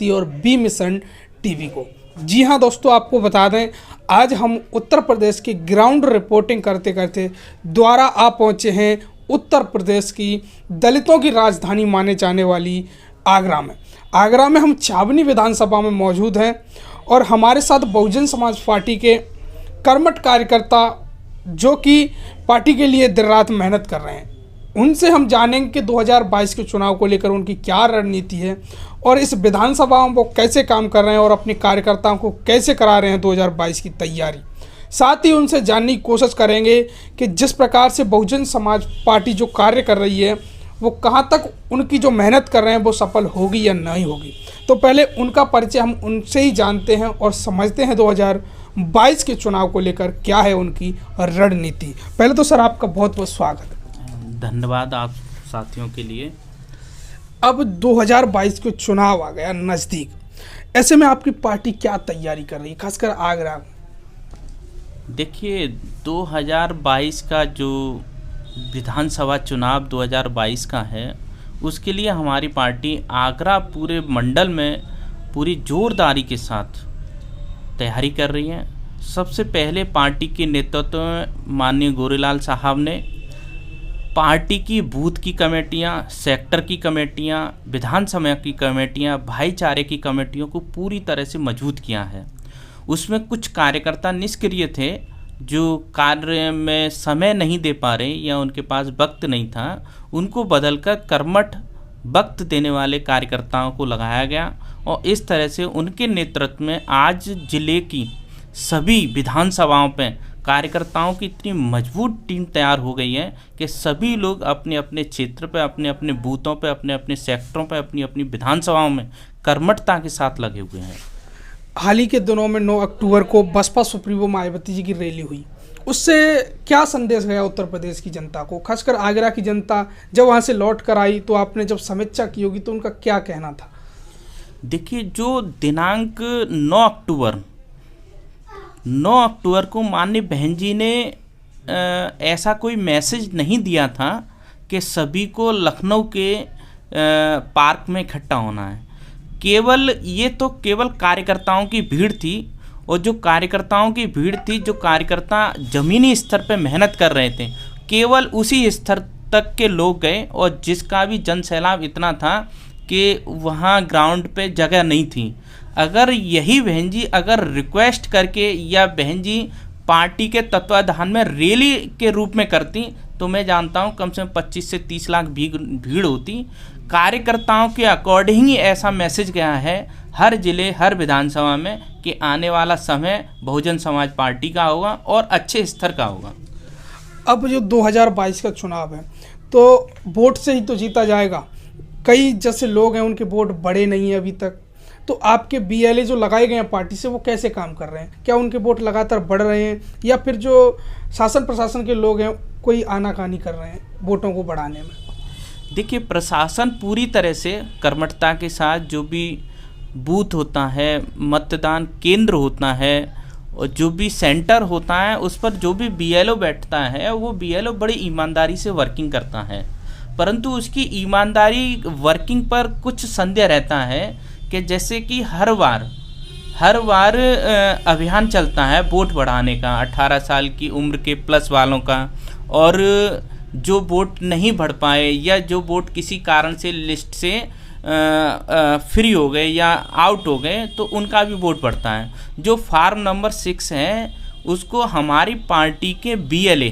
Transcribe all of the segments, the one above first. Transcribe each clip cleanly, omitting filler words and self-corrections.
भारती और B mission TV को। जी हाँ दोस्तों, आपको बता दें आज हम उत्तर प्रदेश की ग्राउंड रिपोर्टिंग करते करते द्वारा आ पहुँचे हैं उत्तर प्रदेश की दलितों की राजधानी माने जाने वाली आगरा में। आगरा में हम छावनी विधानसभा में मौजूद हैं और हमारे साथ बहुजन समाज पार्टी के कर्मठ कार्यकर्ता जो कि पार्टी के लिए दिन रात मेहनत कर रहे हैं, उनसे हम जानेंगे कि 2022 के चुनाव को लेकर उनकी क्या रणनीति है और इस विधानसभा में वो कैसे काम कर रहे हैं और अपने कार्यकर्ताओं को कैसे करा रहे हैं 2022 की तैयारी। साथ ही उनसे जानने की कोशिश करेंगे कि जिस प्रकार से बहुजन समाज पार्टी जो कार्य कर रही है वो कहाँ तक उनकी जो मेहनत कर रहे हैं वो सफल होगी या नहीं होगी। तो पहले उनका परिचय हम उनसे ही जानते हैं और समझते हैं 2022 के चुनाव को लेकर क्या है उनकी रणनीति। पहले तो सर आपका बहुत बहुत स्वागत है। धन्यवाद आप साथियों के लिए। अब 2022 के चुनाव आ गया नज़दीक, ऐसे में आपकी पार्टी क्या तैयारी कर रही है खासकर आगरा में? देखिए 2022 का जो विधानसभा चुनाव 2022 का है उसके लिए हमारी पार्टी आगरा पूरे मंडल में पूरी जोरदारी के साथ तैयारी कर रही है। सबसे पहले पार्टी के नेतृत्व में माननीय गोरेलाल साहब ने पार्टी की बूथ की कमेटियां, सेक्टर की कमेटियां, विधानसभा की कमेटियां, भाईचारे की कमेटियों को पूरी तरह से मजबूत किया है। उसमें कुछ कार्यकर्ता निष्क्रिय थे जो कार्य में समय नहीं दे पा रहे या उनके पास वक्त नहीं था, उनको बदलकर कर्मठ वक्त देने वाले कार्यकर्ताओं को लगाया गया और इस तरह से उनके नेतृत्व में आज जिले की सभी विधानसभाओं पे कार्यकर्ताओं की इतनी मजबूत टीम तैयार हो गई है कि सभी लोग अपने अपने क्षेत्र पे, अपने अपने बूथों पे, अपने अपने सेक्टरों पे, अपनी अपनी विधानसभाओं में कर्मठता के साथ लगे हुए हैं। हाल ही के दिनों में 9 अक्टूबर को बसपा सुप्रीमो मायावती जी की रैली हुई, उससे क्या संदेश गया उत्तर प्रदेश की जनता को, खासकर आगरा की जनता जब वहाँ से लौट कर आई तो आपने जब समीक्षा की होगी तो उनका क्या कहना था? देखिए जो दिनांक 9 अक्टूबर को माननीय बहन जी ने ऐसा कोई मैसेज नहीं दिया था कि सभी को लखनऊ के पार्क में इकट्ठा होना है। केवल कार्यकर्ताओं की भीड़ थी और जो कार्यकर्ताओं की भीड़ थी, जो कार्यकर्ता ज़मीनी स्तर पर मेहनत कर रहे थे, केवल उसी स्तर तक के लोग गए और जिसका भी जन सैलाब इतना था कि वहाँ ग्राउंड पे जगह नहीं थी। अगर यही बहन जी अगर रिक्वेस्ट करके या बहन जी पार्टी के तत्वाधान में रैली के रूप में करती तो मैं जानता हूँ कम से कम 25 से 30 लाख भीड़ होती। कार्यकर्ताओं के अकॉर्डिंग ही ऐसा मैसेज गया है हर जिले, हर विधानसभा में कि आने वाला समय बहुजन समाज पार्टी का होगा और अच्छे स्तर का होगा। अब जो 2022 का चुनाव है तो वोट से ही तो जीता जाएगा। कई जैसे लोग हैं उनके वोट बढ़े नहीं हैं अभी तक, तो आपके बीएलए जो लगाए गए हैं पार्टी से वो कैसे काम कर रहे हैं? क्या उनके वोट लगातार बढ़ रहे हैं या फिर जो शासन प्रशासन के लोग हैं कोई आनाकानी कर रहे हैं वोटों को बढ़ाने में? देखिए प्रशासन पूरी तरह से कर्मठता के साथ जो भी बूथ होता है, मतदान केंद्र होता है और जो भी सेंटर होता है उस पर जो भी बीएलओ बैठता है वो बीएलओ बड़ी ईमानदारी से वर्किंग करता है, परंतु उसकी ईमानदारी वर्किंग पर कुछ संदेह रहता है कि जैसे कि हर बार अभियान चलता है वोट बढ़ाने का 18 साल की उम्र के प्लस वालों का, और जो वोट नहीं बढ़ पाए या जो वोट किसी कारण से लिस्ट से फ्री हो गए या आउट हो गए तो उनका भी वोट बढ़ता है। जो फार्म नंबर 6 है उसको हमारी पार्टी के बीएलए,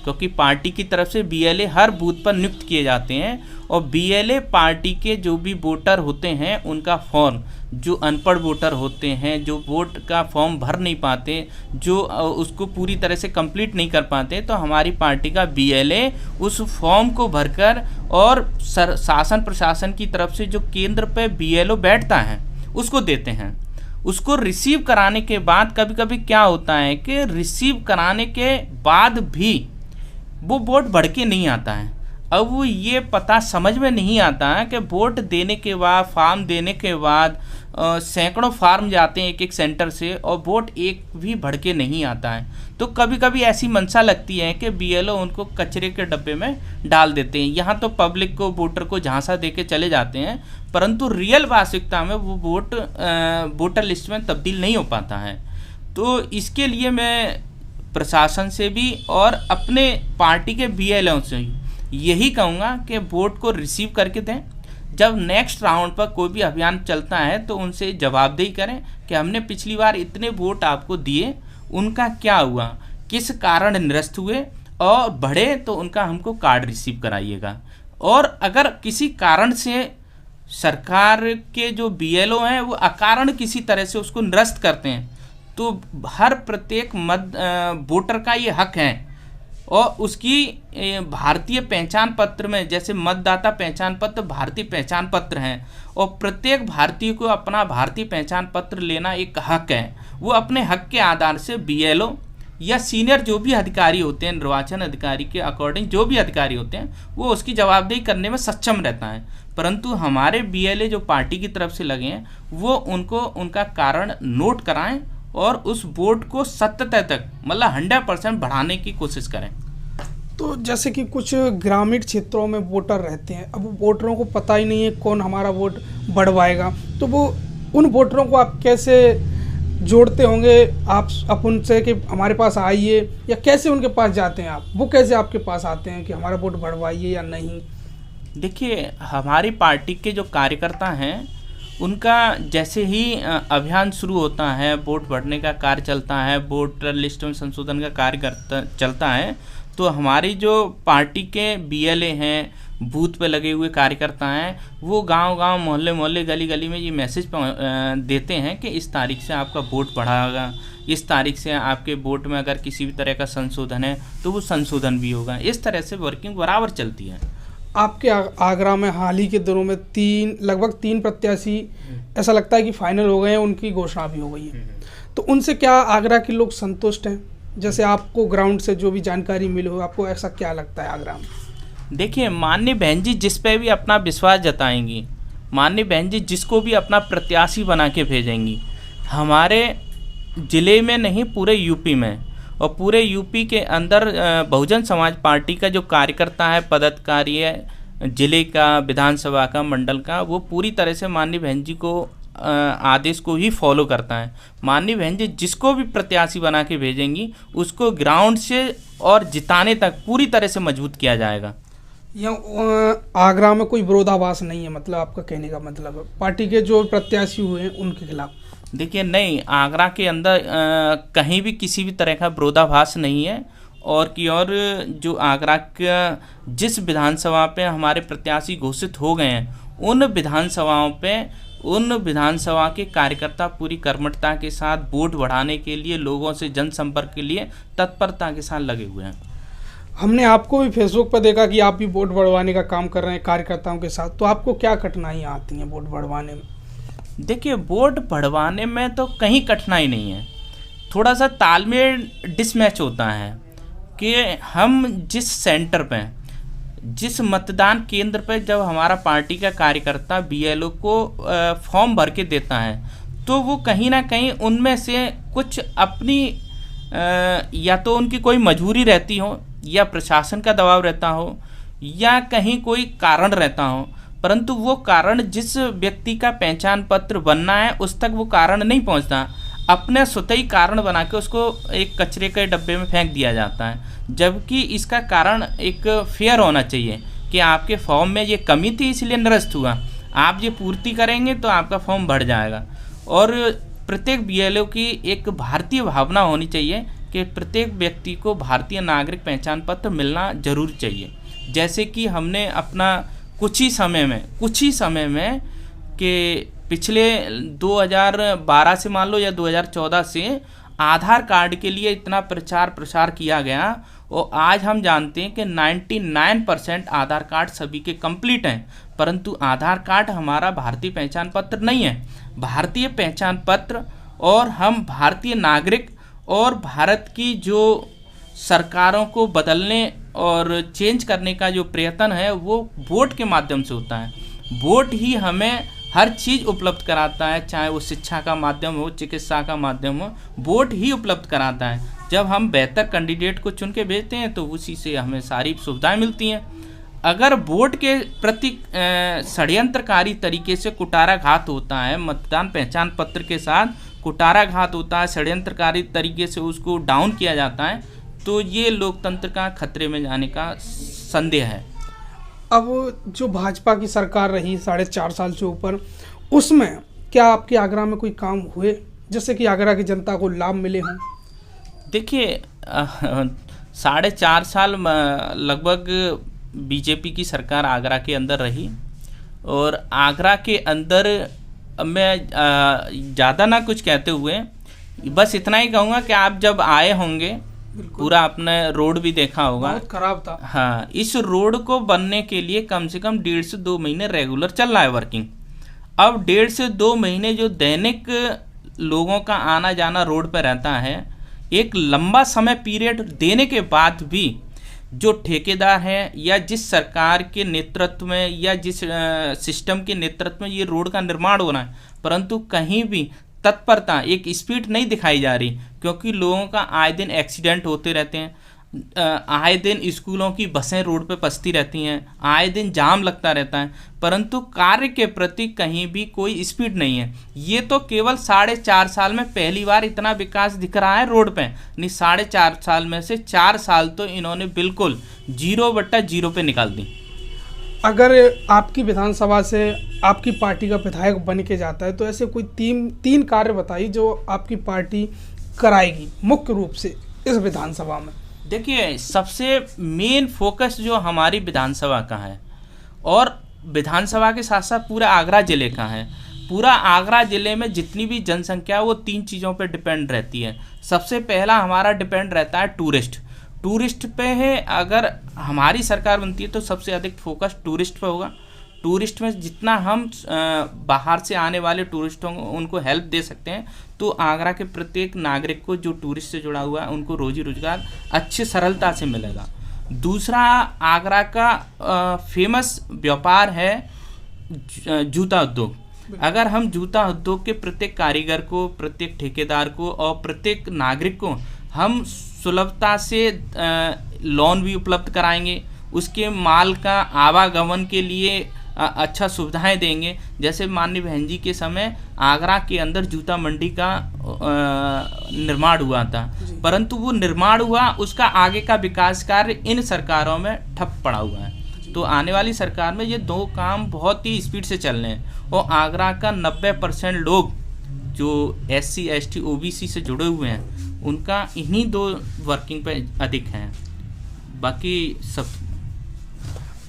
क्योंकि पार्टी की तरफ से बीएलए हर बूथ पर नियुक्त किए जाते हैं और बीएलए पार्टी के जो भी वोटर होते हैं उनका फॉर्म, जो अनपढ़ वोटर होते हैं, जो वोट का फॉर्म भर नहीं पाते, जो उसको पूरी तरह से कंप्लीट नहीं कर पाते, तो हमारी पार्टी का बीएलए उस फॉर्म को भरकर और शासन प्रशासन की तरफ से जो केंद्र पे बीएलओ बैठता है उसको देते हैं। उसको रिसीव कराने के बाद कभी कभी क्या होता है कि रिसीव कराने के बाद भी वो वोट बढ़ के नहीं आता है। अब वो ये पता समझ में नहीं आता है कि वोट देने के बाद, फॉर्म देने के बाद सैकड़ों फार्म जाते हैं एक एक सेंटर से और वोट एक भी भर के नहीं आता है। तो कभी कभी ऐसी मंशा लगती है कि बीएलओ उनको कचरे के डब्बे में डाल देते हैं। यहाँ तो पब्लिक को, वोटर को झांसा दे के चले जाते हैं, परंतु रियल वास्तविकता में वो वोट वोटर लिस्ट में तब्दील नहीं हो पाता है। तो इसके लिए मैं प्रशासन से भी और अपने पार्टी के बीएलओ से यही कहूँगा कि वोट को रिसीव करके दें। जब नेक्स्ट राउंड पर कोई भी अभियान चलता है तो उनसे जवाबदेही करें कि हमने पिछली बार इतने वोट आपको दिए, उनका क्या हुआ, किस कारण निरस्त हुए, और बढ़े तो उनका हमको कार्ड रिसीव कराइएगा। और अगर किसी कारण से सरकार के जो बीएलओ हैं वो अकारण किसी तरह से उसको निरस्त करते हैं तो हर प्रत्येक वोटर का ये हक है और उसकी भारतीय पहचान पत्र में, जैसे मतदाता पहचान पत्र भारतीय पहचान पत्र हैं और प्रत्येक भारतीय को अपना भारतीय पहचान पत्र लेना एक हक है। वो अपने हक के आधार से बीएलओ या सीनियर जो भी अधिकारी होते हैं, निर्वाचन अधिकारी के अकॉर्डिंग जो भी अधिकारी होते हैं, वो उसकी जवाबदेही करने में सक्षम रहता है। परंतु हमारे बीएलए जो पार्टी की तरफ से लगे हैं वो उनको उनका कारण नोट कराएं और उस वोट को सत्यता तक, मतलब 100% बढ़ाने की कोशिश करें। तो जैसे कि कुछ ग्रामीण क्षेत्रों में वोटर रहते हैं, अब वोटरों को पता ही नहीं है कौन हमारा वोट बढ़वाएगा, तो वो उन वोटरों को आप कैसे जोड़ते होंगे आप उनसे कि हमारे पास आइए, या कैसे उनके पास जाते हैं आप, वो कैसे आपके पास आते हैं कि हमारा वोट बढ़वाइए या नहीं? देखिए, हमारी पार्टी के जो कार्यकर्ता हैं उनका जैसे ही अभियान शुरू होता है, वोट बढ़ने का कार्य चलता है, वोटर लिस्ट में संशोधन का कार्य चलता है, तो हमारी जो पार्टी के बीएलए हैं, बूथ पे लगे हुए कार्यकर्ता हैं, वो गांव-गांव, मोहल्ले-मोहल्ले, गली-गली में ये मैसेज देते हैं कि इस तारीख से आपका वोट बढ़ाएगा, इस तारीख से आपके वोट में अगर किसी भी तरह का संशोधन है तो वो संशोधन भी होगा। इस तरह से वर्किंग बराबर चलती है। आपके आगरा में हाल ही के दिनों में लगभग 3 प्रत्याशी ऐसा लगता है कि फाइनल हो गए हैं, उनकी घोषणा भी हो गई है, तो उनसे क्या आगरा के लोग संतुष्ट हैं? जैसे आपको ग्राउंड से जो भी जानकारी मिली हो, आपको ऐसा क्या लगता है आगरा में? देखिए, माननीय बहन जी जिस पे भी अपना विश्वास जताएंगी, माननीय बहन जी जिसको भी अपना प्रत्याशी बना के भेजेंगी, हमारे ज़िले में नहीं पूरे यूपी में और पूरे यूपी के अंदर बहुजन समाज पार्टी का जो कार्यकर्ता है, पदाधिकारी है, ज़िले का, विधानसभा का, मंडल का, वो पूरी तरह से माननीय बहन जी को आदेश को ही फॉलो करता है। माननीय बहन जी जिसको भी प्रत्याशी बना के भेजेंगी उसको ग्राउंड से और जिताने तक पूरी तरह से मजबूत किया जाएगा। आगरा में कोई विरोधाभास नहीं है, मतलब आपका कहने का मतलब है पार्टी के जो प्रत्याशी हुए हैं उनके खिलाफ? देखिए, नहीं, आगरा के अंदर कहीं भी किसी भी तरह का विरोधाभास नहीं है। और जो आगरा का जिस विधानसभा पे हमारे प्रत्याशी घोषित हो गए हैं उन विधानसभा के कार्यकर्ता पूरी कर्मठता के साथ वोट बढ़ाने के लिए, लोगों से जनसंपर्क के लिए तत्परता के साथ लगे हुए हैं। हमने आपको भी फेसबुक पर देखा कि आप भी वोट बढ़वाने का काम कर रहे हैं कार्यकर्ताओं के साथ, तो आपको क्या कठिनाइयाँ आती हैं वोट बढ़वाने में? देखिए, वोट बढ़वाने में तो कहीं कठिनाई नहीं है, थोड़ा सा तालमेल डिसमैच होता है कि हम जिस सेंटर पे, जिस मतदान केंद्र पर जब हमारा पार्टी का कार्यकर्ता बीएलओ को फॉर्म भर के देता है तो वो कहीं ना कहीं उनमें से कुछ अपनी या तो उनकी कोई मजबूरी रहती हो या प्रशासन का दबाव रहता हो या कहीं कोई कारण रहता हो, परंतु वो कारण जिस व्यक्ति का पहचान पत्र बनना है उस तक वो कारण नहीं पहुंचता। अपने स्वतः ही कारण बना के उसको एक कचरे के डब्बे में फेंक दिया जाता है, जबकि इसका कारण एक फेयर होना चाहिए कि आपके फॉर्म में ये कमी थी इसलिए निरस्त हुआ, आप ये पूर्ति करेंगे तो आपका फॉर्म बढ़ जाएगा। और प्रत्येक बीएलओ की एक भारतीय भावना होनी चाहिए कि प्रत्येक व्यक्ति को भारतीय नागरिक पहचान पत्र मिलना जरूर चाहिए। जैसे कि हमने अपना कुछ ही समय में कि पिछले 2012 से मान लो या 2014 से आधार कार्ड के लिए इतना प्रचार प्रसार किया गया और आज हम जानते हैं कि 99% आधार कार्ड सभी के कंप्लीट हैं, परंतु आधार कार्ड हमारा भारतीय पहचान पत्र नहीं है। भारतीय पहचान पत्र और हम भारतीय नागरिक और भारत की जो सरकारों को बदलने और चेंज करने का जो प्रयत्न है वो वोट के माध्यम से होता है। वोट ही हमें हर चीज़ उपलब्ध कराता है, चाहे वो शिक्षा का माध्यम हो, चिकित्सा का माध्यम हो, वोट ही उपलब्ध कराता है। जब हम बेहतर कैंडिडेट को चुन के भेजते हैं तो उसी से हमें सारी सुविधाएं मिलती हैं। अगर वोट के प्रति षड्यंत्रकारी तरीके से कुटाराघात होता है, मतदान पहचान पत्र के साथ कुटाराघात होता है, षड्यंत्रकारी तरीके से उसको डाउन किया जाता है, तो ये लोकतंत्र का खतरे में जाने का संदेह है। अब जो भाजपा की सरकार रही 4.5 साल से ऊपर, उसमें क्या आपके आगरा में कोई काम हुए जिससे कि आगरा की जनता को लाभ मिले हों? देखिए 4.5 साल लगभग बीजेपी की सरकार आगरा के अंदर रही, और आगरा के अंदर मैं ज़्यादा ना कुछ कहते हुए बस इतना ही कहूँगा कि आप जब आए होंगे पूरा आपने रोड भी देखा होगा, बहुत खराब था। हाँ, इस रोड को बनने के लिए कम से कम 1.5 से 2 महीने रेगुलर चल रहा है वर्किंग। अब 1.5 से 2 महीने जो दैनिक लोगों का आना जाना रोड पर रहता है, एक लंबा समय पीरियड देने के बाद भी जो ठेकेदार हैं या जिस सरकार के नेतृत्व में या जिस सिस्टम के नेतृत्व में ये रोड का निर्माण हो रहा है, परंतु कहीं भी तत्परता, एक स्पीड नहीं दिखाई जा रही, क्योंकि लोगों का आए दिन एक्सीडेंट होते रहते हैं, आए दिन स्कूलों की बसें रोड पे फंसती रहती हैं, आए दिन जाम लगता रहता है, परंतु कार्य के प्रति कहीं भी कोई स्पीड नहीं है। ये तो केवल 4.5 साल में पहली बार इतना विकास दिख रहा है रोड पे, नहीं 4.5 साल में से 4 साल तो इन्होंने बिल्कुल 0/0 पे निकाल दी। अगर आपकी विधानसभा से आपकी पार्टी का विधायक बन के जाता है तो ऐसे कोई तीन कार्य बताइए जो आपकी पार्टी कराएगी मुख्य रूप से इस विधानसभा में। देखिए सबसे मेन फोकस जो हमारी विधानसभा का है, और विधानसभा के साथ साथ पूरा आगरा ज़िले का है, पूरा आगरा ज़िले में जितनी भी जनसंख्या है वो 3 चीज़ों पे डिपेंड रहती है। सबसे पहला हमारा डिपेंड रहता है टूरिस्ट पे है। अगर हमारी सरकार बनती है तो सबसे अधिक फोकस टूरिस्ट पे होगा। टूरिस्ट में जितना हम बाहर से आने वाले टूरिस्टों को उनको हेल्प दे सकते हैं, तो आगरा के प्रत्येक नागरिक को जो टूरिस्ट से जुड़ा हुआ है उनको रोजी रोजगार अच्छी सरलता से मिलेगा। दूसरा, आगरा का फेमस व्यापार है जूता उद्योग। अगर हम जूता उद्योग के प्रत्येक कारीगर को, प्रत्येक ठेकेदार को और प्रत्येक नागरिक को हम सुलभता से लोन भी उपलब्ध कराएंगे, उसके माल का आवागमन के लिए अच्छा सुविधाएं देंगे। जैसे माननीय बहन जी के समय आगरा के अंदर जूता मंडी का निर्माण हुआ था, परंतु वो निर्माण हुआ, उसका आगे का विकास कार्य इन सरकारों में ठप पड़ा हुआ है। तो आने वाली सरकार में ये 2 काम बहुत ही स्पीड से चल रहे हैं, और आगरा का 90% लोग जो SC ST OBC से जुड़े हुए हैं उनका इन्हीं 2 वर्किंग पे अधिक हैं, बाकी सब।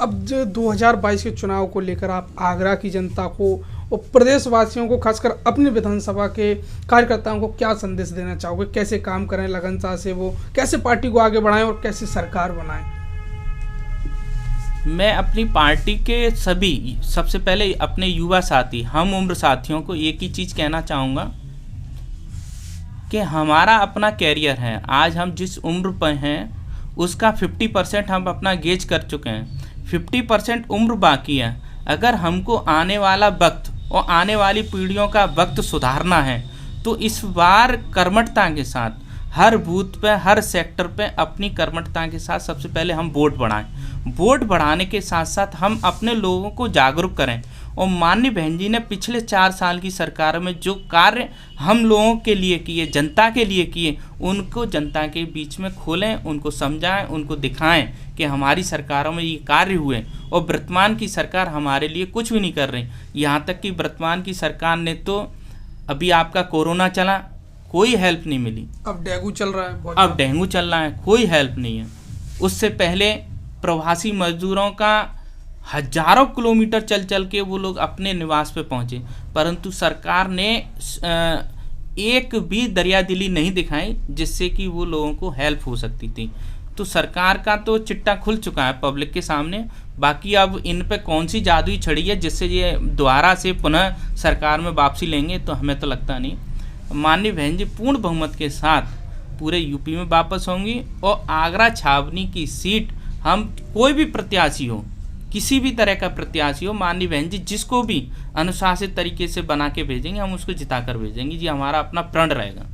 अब जो 2022 के चुनाव को लेकर आप आगरा की जनता को और प्रदेशवासियों को, खासकर अपनी विधानसभा के कार्यकर्ताओं को क्या संदेश देना चाहोगे? कैसे काम करें लगनता से, वो कैसे पार्टी को आगे बढ़ाएं और कैसे सरकार बनाएं? मैं अपनी पार्टी के सबसे पहले अपने युवा साथी, हम उम्र साथियों को एक ही चीज़ कहना चाहूँगा कि हमारा अपना कैरियर है। आज हम जिस उम्र पर हैं उसका 50% हम अपना गेज कर चुके हैं, 50% उम्र बाकी है। अगर हमको आने वाला वक्त और आने वाली पीढ़ियों का वक्त सुधारना है तो इस बार कर्मठता के साथ हर बूथ पे, हर सेक्टर पे अपनी कर्मठता के साथ सबसे पहले हम वोट बढ़ाएं। वोट बढ़ाने के साथ साथ हम अपने लोगों को जागरूक करें, और माननीय बहन जी ने पिछले 4 साल की सरकार में जो कार्य हम लोगों के लिए किए, जनता के लिए किए, उनको जनता के बीच में खोलें, उनको समझाएं, उनको दिखाएं कि हमारी सरकारों में ये कार्य हुए, और वर्तमान की सरकार हमारे लिए कुछ भी नहीं कर रही। यहाँ तक कि वर्तमान की सरकार ने तो अभी आपका कोरोना चला, कोई हेल्प नहीं मिली। अब डेंगू चल रहा है, अब डेंगू चल रहा है, कोई हेल्प नहीं है। उससे पहले प्रवासी मजदूरों का हजारों किलोमीटर चल चल के वो लोग अपने निवास पे पहुंचे, परंतु सरकार ने एक भी दरियादिली नहीं दिखाई जिससे कि वो लोगों को हेल्प हो सकती थी। तो सरकार का तो चिट्टा खुल चुका है पब्लिक के सामने। बाकी अब इन पे कौन सी जादुई छड़ी है जिससे ये दोबारा से पुनः सरकार में वापसी लेंगे, तो हमें तो लगता नहीं। माननीय बहन जी पूर्ण बहुमत के साथ पूरे यूपी में वापस होंगी, और आगरा छावनी की सीट हम कोई भी प्रत्याशी हो किसी भी तरह का प्रत्याशी हो, माननीय बहन जी जिसको भी अनुशासित तरीके से बना के भेजेंगे, हम उसको जिता कर भेजेंगे जी, हमारा अपना प्रण रहेगा।